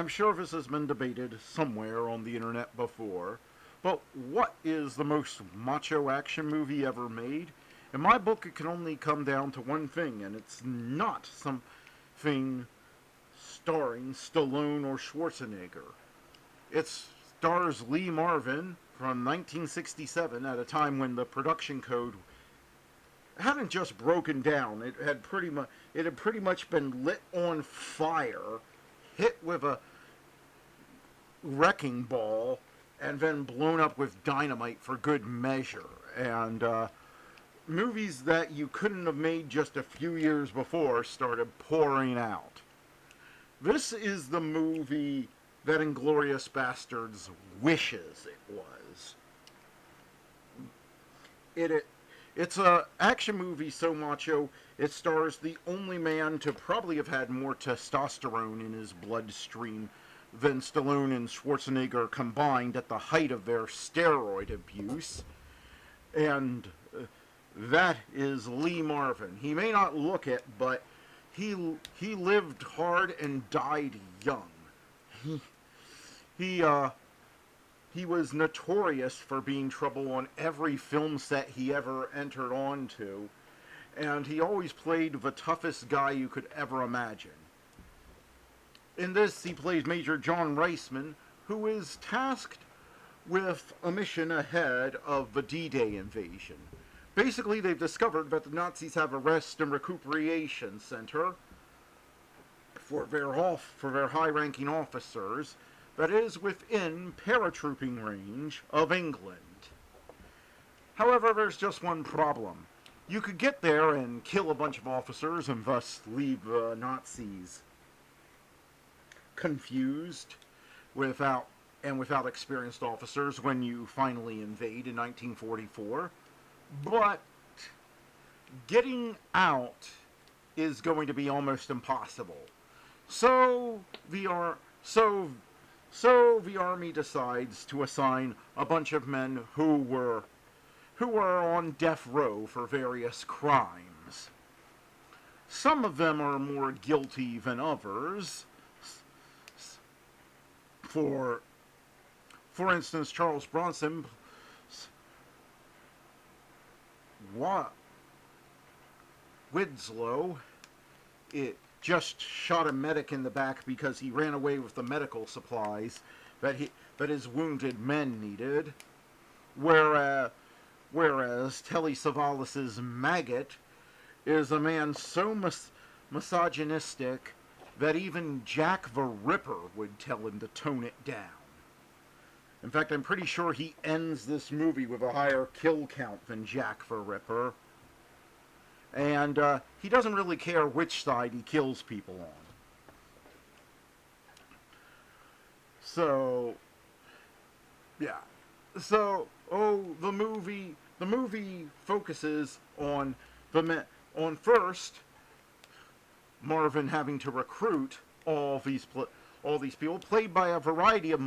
I'm sure this has been debated somewhere on the internet before, but what is the most macho action movie ever made? In my book, it can only come down to one thing, and it's not something starring Stallone or Schwarzenegger. It stars Lee Marvin from 1967 at a time when the production code hadn't just broken down. It had pretty much been lit on fire, hit with a wrecking ball, and then blown up with dynamite for good measure. And movies that you couldn't have made just a few years before started pouring out. This is the movie that Inglourious Bastards wishes it was. It it's a action movie so macho it stars the only man to probably have had more testosterone in his bloodstream than Stallone and Schwarzenegger combined at the height of their steroid abuse, and that is Lee Marvin. He may not look it, but he lived hard and died young. He he uh, he was notorious for being trouble on every film set he ever entered onto, and he always played the toughest guy you could ever imagine. In this, he plays Major John Reisman, who is tasked with a mission ahead of the D-Day invasion. Basically, they've discovered that the Nazis have a rest and recuperation center for their high-ranking officers that is within paratrooping range of England. However, there's just one problem. You could get there and kill a bunch of officers and thus leave the Nazis confused without experienced officers when you finally invade in 1944. But getting out is going to be almost impossible. So the army decides to assign a bunch of men who were on death row for various crimes. Some of them are more guilty than others. For instance, Charles Bronson Winslow, it just shot a medic in the back because he ran away with the medical supplies that his wounded men needed. Whereas Telly Savalas's maggot is a man so misogynistic that even Jack the Ripper would tell him to tone it down. In fact, I'm pretty sure he ends this movie with a higher kill count than Jack the Ripper. And he doesn't really care which side he kills people on. So, yeah. So, the movie focuses on first Marvin having to recruit all these people, played by a variety of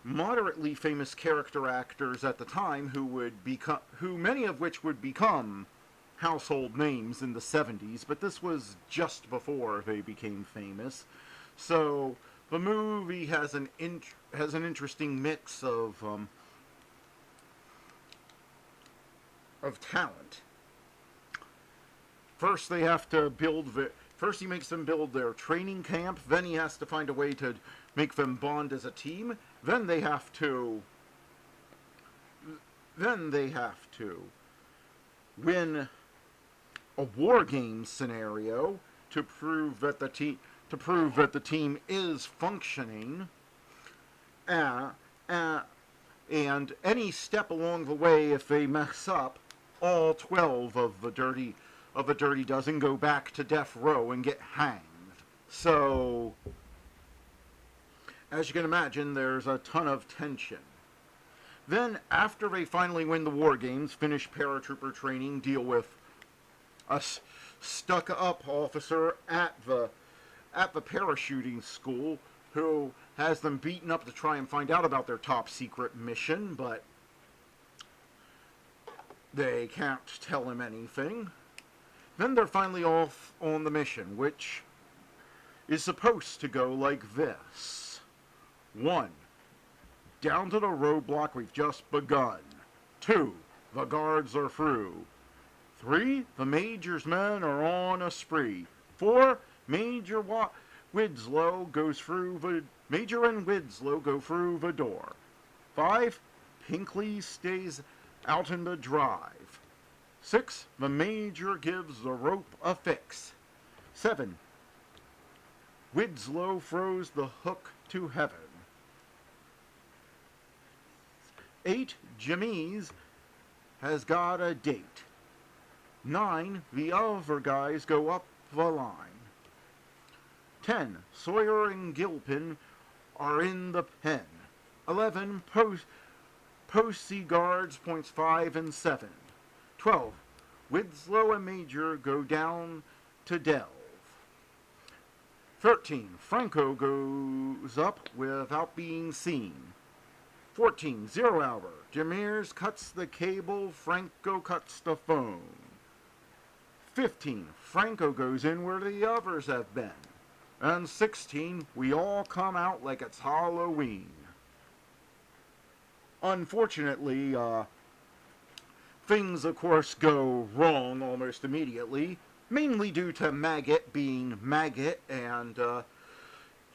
moderately famous character actors at the time, who many of which would become household names in the 70s, but this was just before they became famous. So the movie has an interesting mix of talent. First, he makes them build their training camp. Then he has to find a way to make them bond as a team. Then they have to win a war game scenario to prove that the team is functioning. And any step along the way, if they mess up, all 12 of the dirty dozen go back to death row and get hanged. So, as you can imagine, there's a ton of tension. Then, after they finally win the war games, finish paratrooper training, deal with a stuck-up officer at the parachuting school who has them beaten up to try and find out about their top secret mission, but they can't tell him anything. Then they're finally off on the mission, which is supposed to go like this. 1. Down to the roadblock we've just begun. 2. The guards are through. 3. The Major's men are on a spree. 4. Major Winslow goes through the Major and Winslow go through the door. 5. Pinkley stays out in the drive. 6. The Major gives the rope a fix. 7. Winslow throws the hook to heaven. 8. Jimmy's has got a date. 9. The other guys go up the line. 10. Sawyer and Gilpin are in the pen. 11. Posty guards points 5 and 7. 12. Winslow and Major go down to delve. 13. Franco goes up without being seen. 14. 0 hour. Jamirs cuts the cable. Franco cuts the phone. 15. Franco goes in where the others have been. And 16. We all come out like it's Halloween. Unfortunately, things of course go wrong almost immediately, mainly due to Maggot being Maggot, and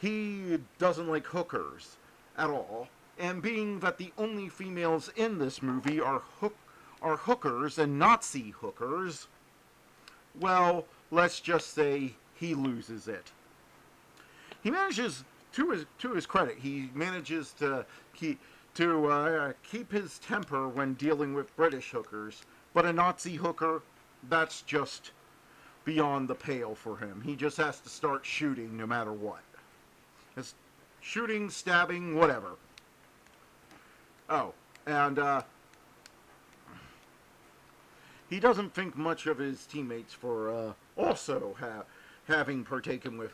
he doesn't like hookers at all. And being that the only females in this movie are hookers and Nazi hookers, well, let's just say he loses it. He manages, to his credit, he manages to keep his temper when dealing with British hookers, but a Nazi hooker, that's just beyond the pale for him. He just has to start shooting no matter what. It's shooting, stabbing, whatever. Oh, and he doesn't think much of his teammates for also having partaken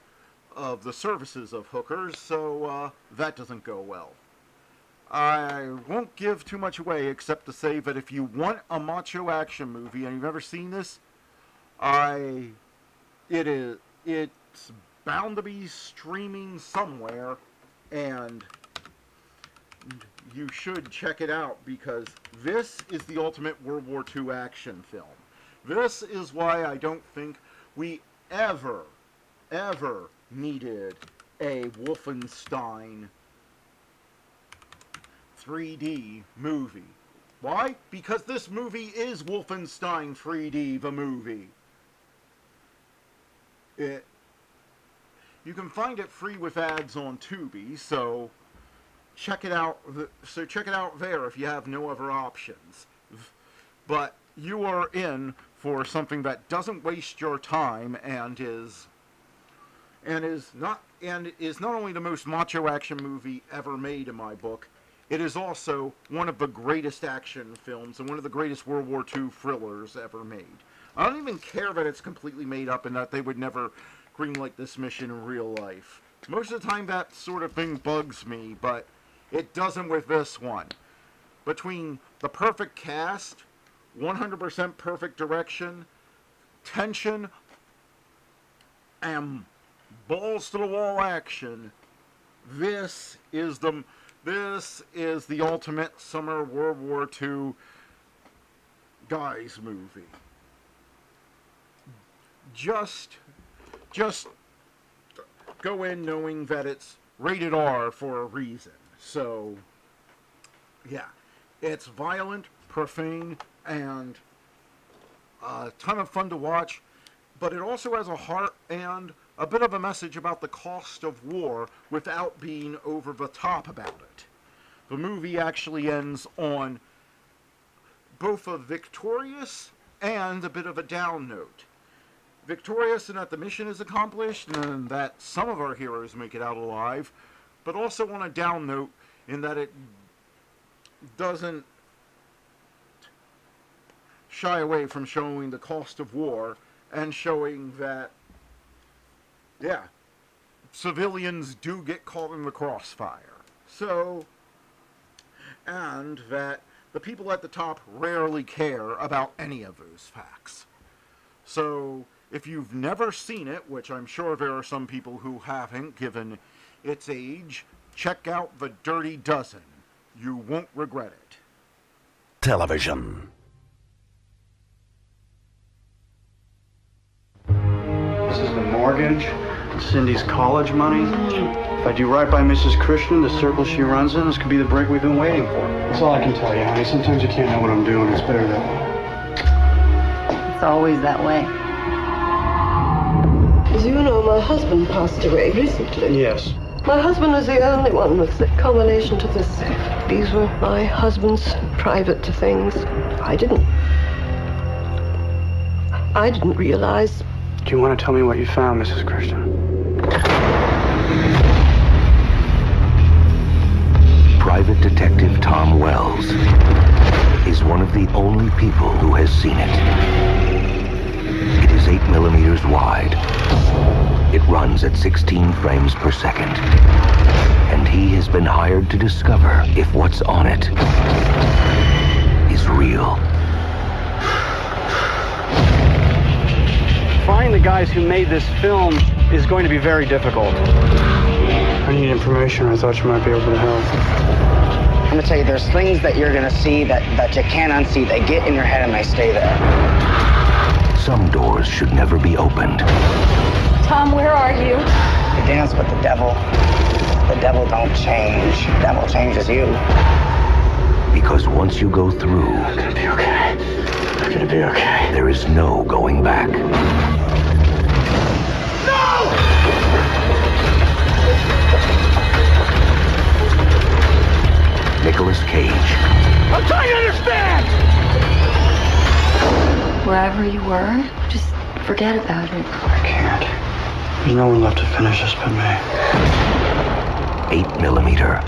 of the services of hookers, so that doesn't go well. I won't give too much away except to say that if you want a macho action movie and you've never seen this, it's bound to be streaming somewhere, and you should check it out because this is the ultimate World War II action film. This is why I don't think we ever needed a Wolfenstein 3D movie. Why? Because this movie is Wolfenstein 3D, the movie. You can find it free with ads on Tubi, so check it out. Check it out there if you have no other options. But you are in for something that doesn't waste your time and is not only the most macho action movie ever made in my book. It is also one of the greatest action films and one of the greatest World War II thrillers ever made. I don't even care that it's completely made up and that they would never greenlight this mission in real life. Most of the time that sort of thing bugs me, but it doesn't with this one. Between the perfect cast, 100% perfect direction, tension, and balls to the wall action, this is the ultimate summer World War II guys movie. Just go in knowing that it's rated R for a reason. So, yeah, it's violent, profane, and a ton of fun to watch, but it also has a heart and a bit of a message about the cost of war without being over the top about it. The movie actually ends on both a victorious and a bit of a down note. Victorious in that the mission is accomplished and that some of our heroes make it out alive, but also on a down note in that it doesn't shy away from showing the cost of war and showing that, yeah, civilians do get caught in the crossfire. So, and that the people at the top rarely care about any of those facts. So, If you've never seen it, which I'm sure there are some people who haven't given its age, check out The Dirty Dozen. You won't regret it. Television. This is the mortgage, Cindy's college money. If I do right by Mrs. Christian, the circle she runs in, this could be the break we've been waiting for. That's all I can tell you, honey. Sometimes you can't know what I'm doing. It's better that way. It's always that way. As you know, my husband passed away recently. Yes. My husband was the only one with the combination to this. These were my husband's private things. I didn't realize. Do you want to tell me what you found, Mrs. Christian? Private Detective Tom Wells is one of the only people who has seen it. It is 8 millimeters wide. It runs at 16 frames per second. And he has been hired to discover if what's on it is real. Finding the guys who made this film is going to be very difficult. I need information. I thought you might be able to help. I'm gonna tell you, there's things that you're gonna see that you can't unsee. They get in your head and they stay there. Some doors should never be opened. Tom, where are you? You dance with the devil. The devil don't change. The devil changes you. Because once you go through, I'm gonna be okay. I'm gonna be okay. there is no going back. Nicolas Cage. I'm trying to understand! Wherever you were, just forget about it. I can't. There's no one left to finish this but me. 8 millimeter.